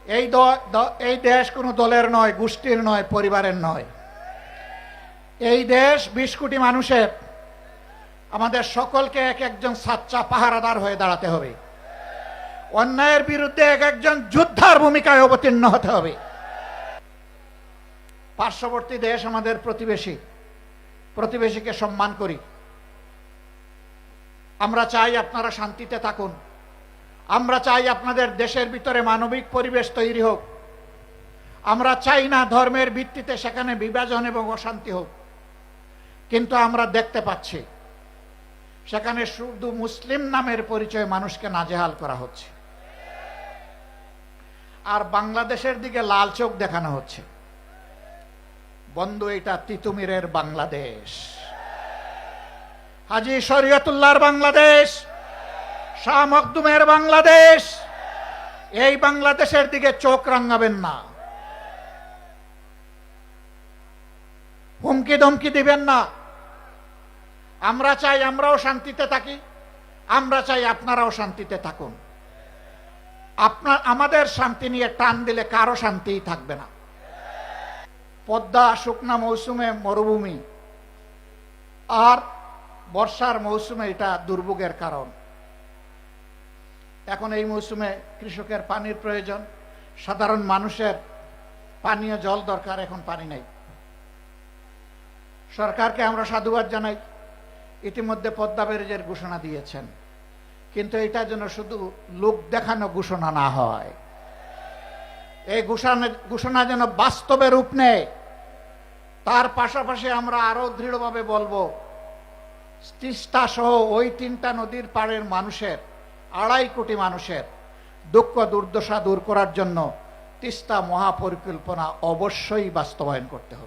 এই দেশ কোনো দলের নয়, গোষ্ঠীর নয়, পরিবারের নয়। এই দেশ 20 কোটি মানুষের। আমাদের সকলকে এক একজন সাচ্চা পাহারাদার হয়ে দাঁড়াতে হবে। অন্যায়ের বিরুদ্ধে এক একজন যোদ্ধার ভূমিকায় অবতীর্ণ হতে হবে। পার্শ্ববর্তী দেশ আমাদের প্রতিবেশীকে সম্মান করি। আমরা চাই আপনারা শান্তিতে থাকুন। আমরা চাই আপনাদের দেশের ভিতরে মানবিক পরিবেশ তৈরি হোক। আমরা চাই না ধর্মের ভিত্তিতে সেখানে বিভাজন এবং অশান্তি হোক। কিন্তু আমরা দেখতে পাচ্ছি সেখানে শুধু মুসলিম নামের পরিচয়ে মানুষকে নাজেহাল করা হচ্ছে, আর বাংলাদেশের দিকে লাল চোখ দেখানো হচ্ছে। বন্ধু, এটা তিতুমিরের বাংলাদেশ, হাজী শরীয়তুল্লাহর বাংলাদেশ, শাহ মখদুমের বাংলাদেশ। এই বাংলাদেশের দিকে চোখ রাঙাবেন না, হুমকি ধমকি দিবেন না। আমরা চাই আমরাও শান্তিতে থাকি, আমরা চাই আপনারাও শান্তিতে থাকুন। আমাদের শান্তি নিয়ে টান দিলে কারো শান্তিই থাকবে না। পদ্মা শুকনা মৌসুমে মরুভূমি, আর বর্ষার মৌসুমে এটা দুর্ভোগের কারণ। এখন এই মৌসুমে কৃষকের পানির প্রয়োজন, সাধারণ মানুষের পানীয় জল দরকার, এখন পানি নেই। সরকারকে আমরা সাধুবাদ জানাই, ইতিমধ্যে পদ্মা ব্যারেজের ঘোষণা দিয়েছেন, কিন্তু এটা যেন শুধু লোক দেখানো ঘোষণা না হয়। এই ঘোষণা যেন বাস্তবে রূপ নেয়। তার পাশাপাশি আমরা আরো দৃঢ়ভাবে বলবো, তিস্তা সহ ওই 3টা নদীর পাড়ের মানুষের, 2.5 কোটি মানুষের দুঃখ দুর্দশা দূর করার জন্য তিস্তা মহাপরিকল্পনা অবশ্যই বাস্তবায়ন করতে হবে।